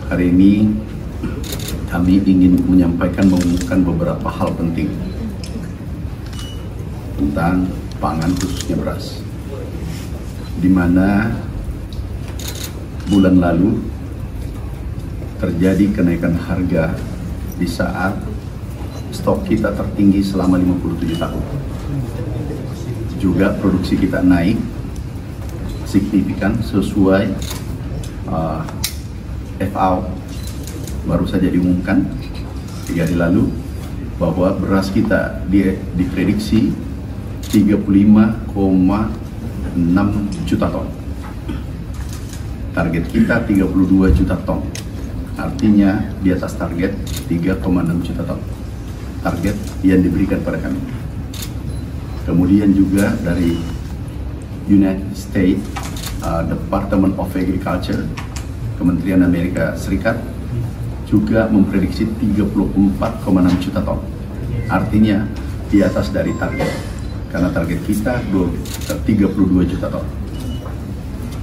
Hari ini kami ingin mengumumkan beberapa hal penting tentang pangan, khususnya beras, di mana bulan lalu terjadi kenaikan harga di saat stok kita tertinggi selama 57 tahun. Juga produksi kita naik signifikan sesuai FAO baru saja diumumkan 3 hari lalu bahwa beras kita diprediksi 35,6 juta ton. Target kita 32 juta ton. Artinya di atas target 3,6 juta ton. Target yang diberikan pada kami. Kemudian juga dari United States Department of Agriculture, Kementerian Amerika Serikat, juga memprediksi 34,6 juta ton. Artinya di atas dari target, karena target kita 32 juta ton.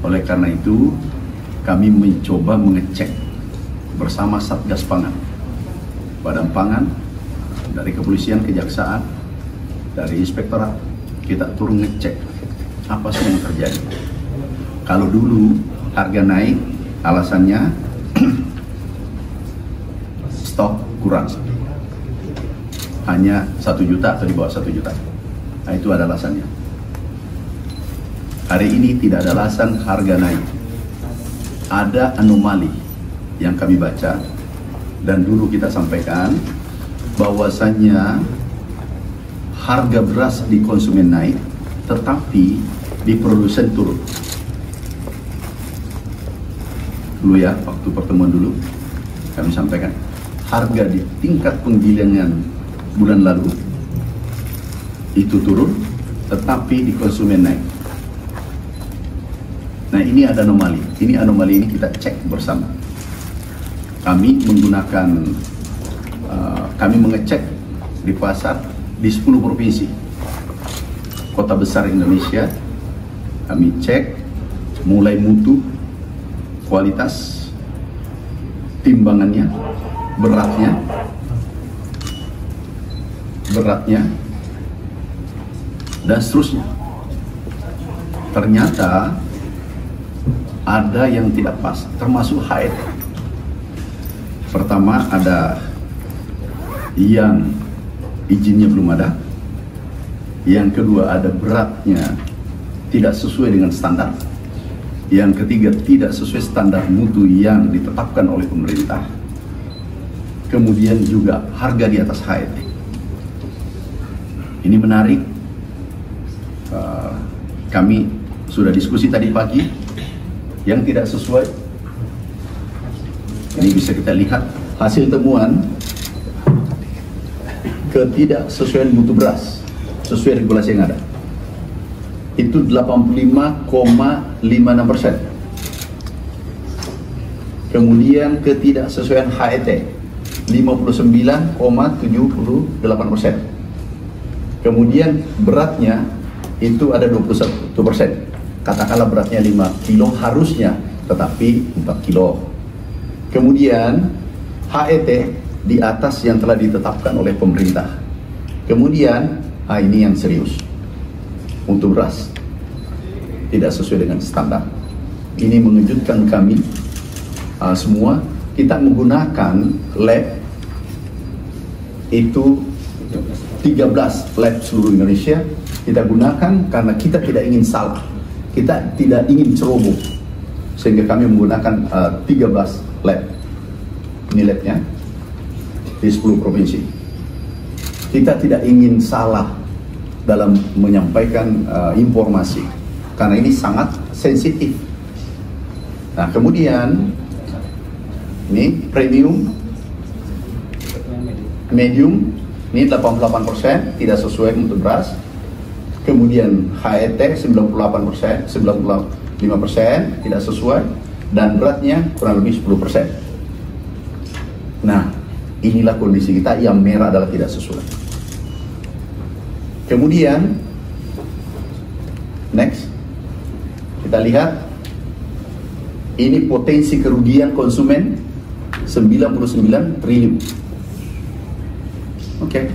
Oleh karena itu, kami mencoba mengecek bersama Satgas Pangan, Badan Pangan, dari kepolisian, kejaksaan, dari inspektorat, kita turun ngecek apa sih yang terjadi. Kalau dulu harga naik, alasannya stok kurang, hanya 1 juta atau di bawah 1 juta. Nah, itu ada alasannya. Hari ini tidak ada alasan harga naik. Ada anomali yang kami baca dan dulu kita sampaikan, bahwasannya harga beras di konsumen naik, tetapi di produsen turun. Dulu ya, waktu pertemuan dulu kami sampaikan, harga di tingkat penggilingan bulan lalu itu turun, tetapi di konsumen naik. Nah, ini ada anomali. Anomali ini kita cek bersama. Kami menggunakan, kami mengecek di pasar di 10 provinsi, kota besar Indonesia. Kami cek mulai mutu, kualitas, timbangannya, beratnya, dan seterusnya. Ternyata ada yang tidak pas, termasuk HET. Pertama, ada yang izinnya belum ada. Yang kedua, ada beratnya tidak sesuai dengan standar. Yang ketiga, tidak sesuai standar mutu yang ditetapkan oleh pemerintah. Kemudian juga harga di atas HET. Ini menarik. Kami sudah diskusi tadi pagi. Yang tidak sesuai, ini bisa kita lihat hasil temuan ketidaksesuaian mutu beras sesuai regulasi yang ada. Itu 85,56%. Kemudian ketidaksesuaian HET 59,78%. Kemudian beratnya itu ada 21%. Katakanlah beratnya 5 kilo harusnya, tetapi 4 kilo. Kemudian HET di atas yang telah ditetapkan oleh pemerintah. Kemudian, ini yang serius. Untuk beras tidak sesuai dengan standar. Ini mengejutkan kami semua. Kita menggunakan lab itu 13 lab seluruh Indonesia. Kita gunakan karena kita tidak ingin salah, kita tidak ingin ceroboh, sehingga kami menggunakan 13 lab. Ini labnya di 10 provinsi. Kita tidak ingin salah dalam menyampaikan informasi, karena ini sangat sensitif. Nah, kemudian ini premium, medium, ini 88% tidak sesuai untuk beras. Kemudian HET 98%, 95% tidak sesuai, dan beratnya kurang lebih 10%. Nah, inilah kondisi kita. Yang merah adalah tidak sesuai. Kemudian next, kita lihat ini potensi kerugian konsumen 99 triliun. Oke.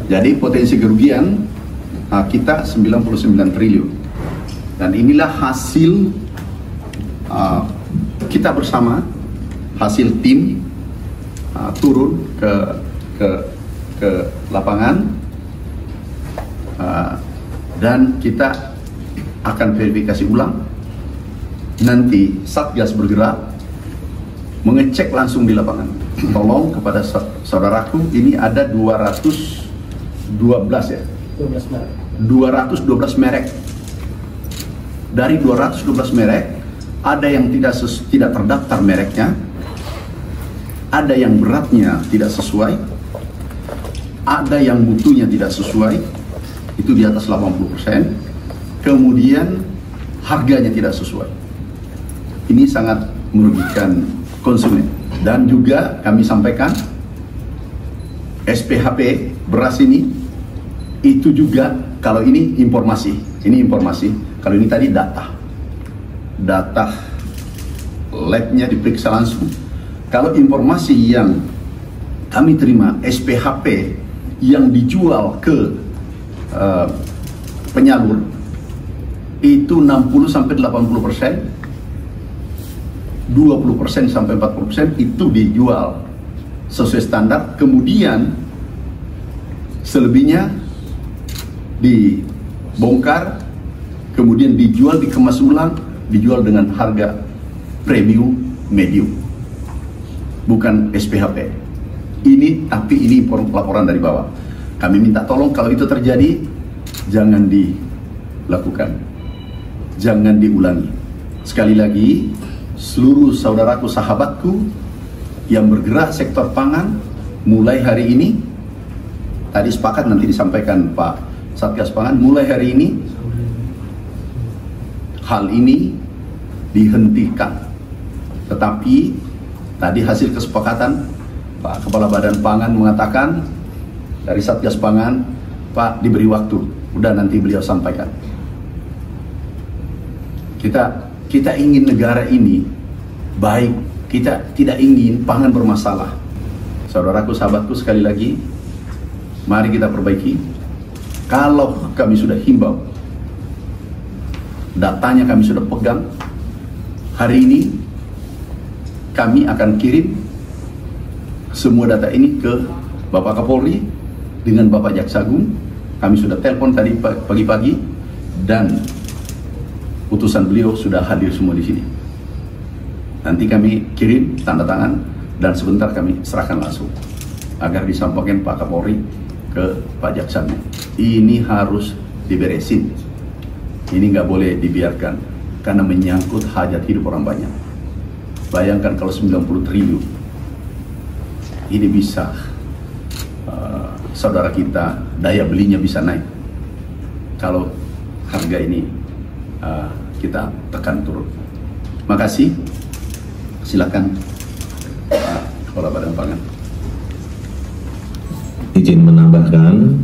Jadi potensi kerugian kita 99 triliun. Dan inilah hasil kita bersama, hasil tim turun ke lapangan, dan kita akan verifikasi ulang. Nanti Satgas bergerak mengecek langsung di lapangan. Tolong kepada saudaraku, ini ada 212 ya, 212 merek. Dari 212 merek, ada yang tidak terdaftar mereknya, ada yang beratnya tidak sesuai, ada yang mutunya tidak sesuai, itu di atas 80%, kemudian harganya tidak sesuai. Ini sangat merugikan konsumen. Dan juga kami sampaikan, SPHP beras ini, itu juga, kalau ini informasi, kalau ini tadi data labnya diperiksa langsung. Kalau informasi yang kami terima, SPHP yang dijual ke penyalur itu 60-80%, 20% sampai 40% itu dijual sesuai standar, kemudian selebihnya dibongkar, kemudian dijual, dikemas ulang, dijual dengan harga premium medium, bukan SPHP. Tapi ini laporan dari bawah. Kami minta tolong kalau itu terjadi, jangan dilakukan, jangan diulangi. Sekali lagi, seluruh saudaraku, sahabatku yang bergerak sektor pangan, mulai hari ini, tadi sepakat nanti disampaikan Pak Satgas Pangan, mulai hari ini hal ini dihentikan. Tetapi tadi hasil kesepakatan, Pak Kepala Badan Pangan mengatakan dari Satgas Pangan, Pak diberi waktu, udah nanti beliau sampaikan. Kita ingin negara ini baik, kita tidak ingin pangan bermasalah. Saudaraku, sahabatku, sekali lagi, mari kita perbaiki. Kalau kami sudah himbau, datanya kami sudah pegang, hari ini kami akan kirim semua data ini ke Bapak Kapolri dengan Bapak Jaksa Agung. Kami sudah telepon tadi pagi-pagi dan utusan beliau sudah hadir semua di sini. Nanti kami kirim tanda tangan dan sebentar kami serahkan langsung agar disampaikan Pak Kapolri ke Pak Jaksa Agung. Ini harus diberesin. Ini nggak boleh dibiarkan karena menyangkut hajat hidup orang banyak. Bayangkan kalau 90 triliun ini bisa saudara kita daya belinya bisa naik kalau harga ini kita tekan turun. Makasih. Silakan Pak Kepala Badan Pangan. Izin menambahkan,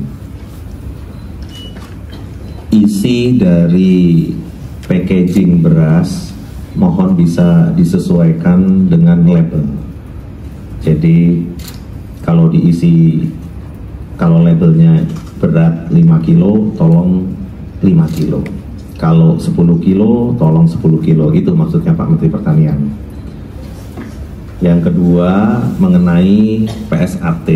isi dari packaging beras mohon bisa disesuaikan dengan label. Jadi kalau labelnya berat 5 kilo, tolong 5 kilo. Kalau 10 kilo, tolong 10 kilo. Itu maksudnya Pak Menteri Pertanian. Yang kedua, mengenai PSAT.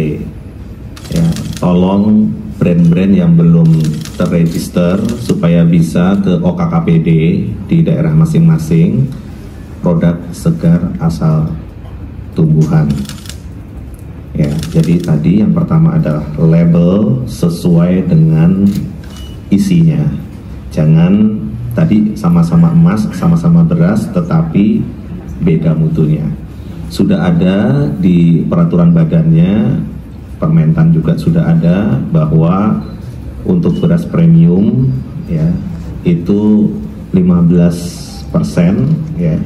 Ya, tolong brand-brand yang belum terregister supaya bisa ke OKKPD di daerah masing-masing, produk segar asal tumbuhan. Ya, jadi tadi yang pertama adalah label sesuai dengan isinya. Jangan tadi sama-sama emas, sama-sama beras, tetapi beda mutunya. Sudah ada di peraturan badannya, Permentan juga sudah ada bahwa untuk beras premium ya itu 15% ya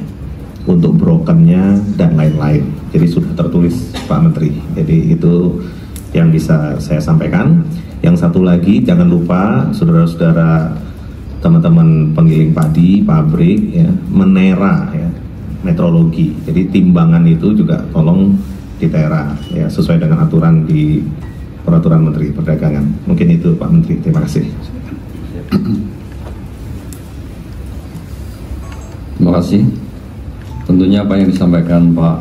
untuk brokennya dan lain-lain. Jadi sudah tertulis Pak Menteri. Jadi itu yang bisa saya sampaikan. Yang satu lagi, jangan lupa saudara-saudara, teman-teman penggiling padi, pabrik ya, menera ya. metrologi. Jadi timbangan itu juga tolong ditera ya sesuai dengan aturan di peraturan Menteri Perdagangan. Mungkin itu Pak Menteri. Terima kasih. Terima kasih. Tentunya apa yang disampaikan Pak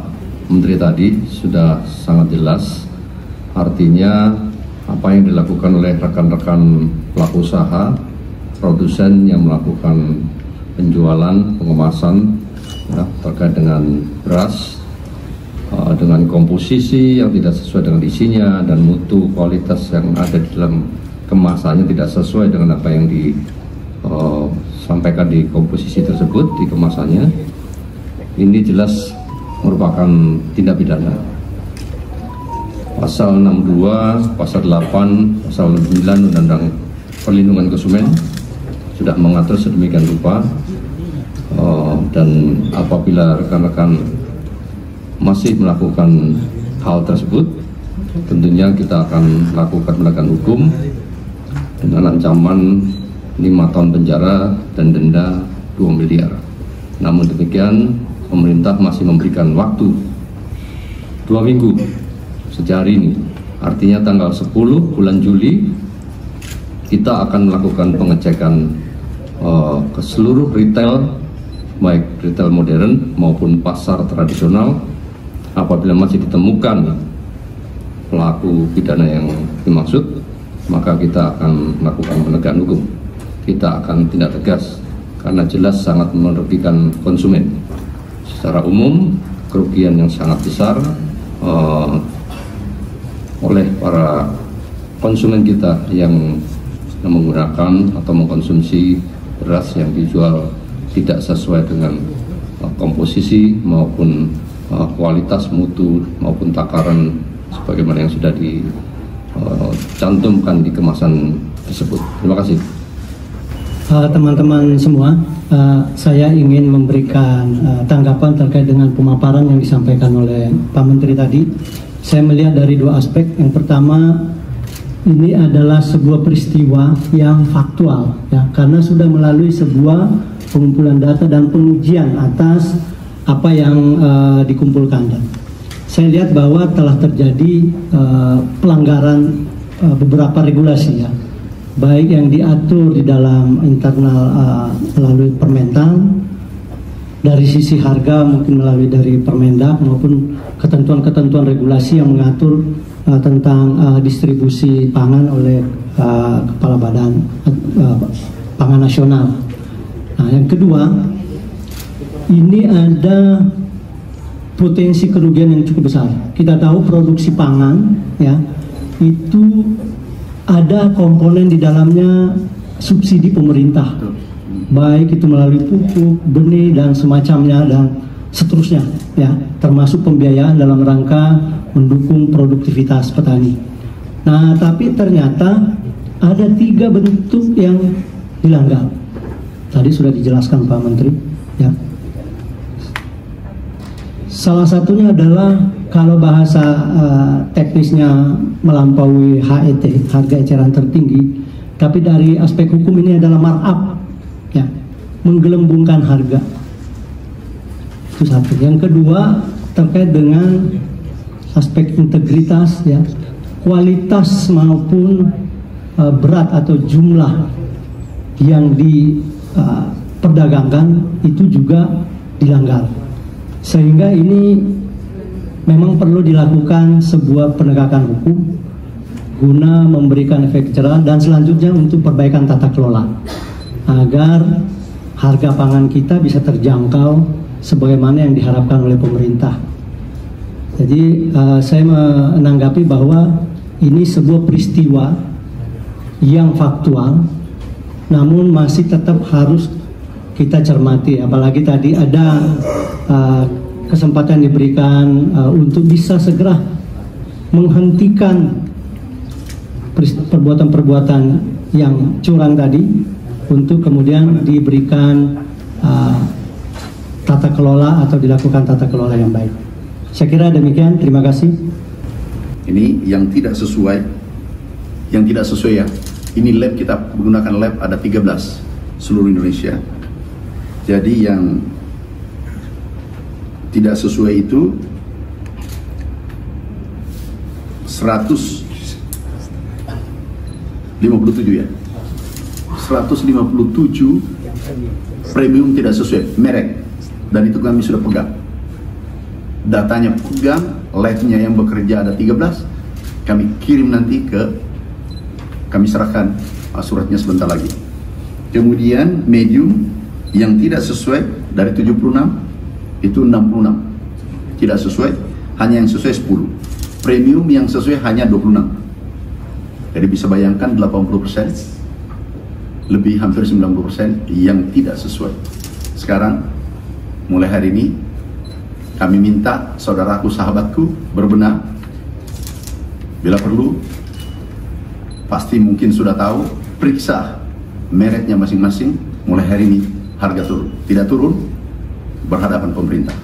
Menteri tadi sudah sangat jelas. Artinya apa yang dilakukan oleh rekan-rekan pelaku usaha, produsen yang melakukan penjualan, pengemasan ya, terkait dengan beras dengan komposisi yang tidak sesuai dengan isinya dan mutu kualitas yang ada di dalam kemasannya tidak sesuai dengan apa yang disampaikan di komposisi tersebut, di kemasannya, ini jelas merupakan tindak pidana. Pasal 62, Pasal 8, Pasal 9 Undang-Undang Perlindungan Konsumen sudah mengatur sedemikian rupa, dan apabila rekan-rekan masih melakukan hal tersebut, tentunya kita akan lakukan penegakan hukum dengan ancaman 5 tahun penjara dan denda 2 miliar. Namun demikian, pemerintah masih memberikan waktu 2 minggu sejak hari ini, artinya tanggal 10 bulan Juli kita akan melakukan pengecekan ke seluruh retail, baik retail modern maupun pasar tradisional. Apabila masih ditemukan pelaku pidana yang dimaksud, maka kita akan melakukan penegakan hukum. Kita akan tindak tegas karena jelas sangat merugikan konsumen. Secara umum, kerugian yang sangat besar oleh para konsumen kita yang menggunakan atau mengkonsumsi beras yang dijual tidak sesuai dengan komposisi maupun kualitas, mutu maupun takaran sebagaimana yang sudah dicantumkan di kemasan tersebut. Terima kasih. Teman-teman semua, saya ingin memberikan tanggapan terkait dengan pemaparan yang disampaikan oleh Pak Menteri tadi. Saya melihat dari 2 aspek. Yang pertama, ini adalah sebuah peristiwa yang faktual, ya, karena sudah melalui sebuah pengumpulan data dan pengujian atas apa yang dikumpulkan. Dan saya lihat bahwa telah terjadi pelanggaran beberapa regulasi, ya, baik yang diatur di dalam internal melalui Permentan, dari sisi harga mungkin melalui dari Permendak, maupun ketentuan-ketentuan regulasi yang mengatur tentang distribusi pangan oleh Kepala Badan Pangan Nasional. Nah, yang kedua, ini ada potensi kerugian yang cukup besar. Kita tahu produksi pangan, ya, itu ada komponen di dalamnya subsidi pemerintah, baik itu melalui pupuk, benih dan semacamnya dan seterusnya, ya, termasuk pembiayaan dalam rangka mendukung produktivitas petani. Nah, tapi ternyata ada 3 bentuk yang dilanggar. Tadi sudah dijelaskan Pak Menteri, ya. Salah satunya adalah kalau bahasa teknisnya melampaui HET, harga eceran tertinggi, tapi dari aspek hukum ini adalah markup, ya, menggelembungkan harga. Itu satu. Yang kedua terkait dengan aspek integritas, ya, kualitas maupun berat atau jumlah yang diperdagangkan itu juga dilanggar. Sehingga ini memang perlu dilakukan sebuah penegakan hukum guna memberikan efek jerah dan selanjutnya untuk perbaikan tata kelola agar harga pangan kita bisa terjangkau sebagaimana yang diharapkan oleh pemerintah. Jadi saya menanggapi bahwa ini sebuah peristiwa yang faktual, namun masih tetap harus kita cermati, apalagi tadi ada kesempatan diberikan untuk bisa segera menghentikan perbuatan-perbuatan yang curang tadi, untuk kemudian diberikan tata kelola atau dilakukan tata kelola yang baik. Saya kira demikian, terima kasih. Ini yang tidak sesuai ya. Ini lab, kita menggunakan lab ada 13 seluruh Indonesia. Jadi yang tidak sesuai itu 157 ya, 157 premium tidak sesuai merek, dan itu kami sudah pegang datanya, pegang labnya yang bekerja ada 13, kami kirim nanti kami serahkan suratnya sebentar lagi. Kemudian medium yang tidak sesuai dari 76 itu 66 tidak sesuai, hanya yang sesuai 10. Premium yang sesuai hanya 26. Jadi bisa bayangkan 80%, lebih hampir 90% yang tidak sesuai. Sekarang mulai hari ini kami minta saudaraku, sahabatku berbenah. Bila perlu, pasti mungkin sudah tahu, periksa mereknya masing-masing. Mulai hari ini harga turun, tidak turun berhadapan pemerintah.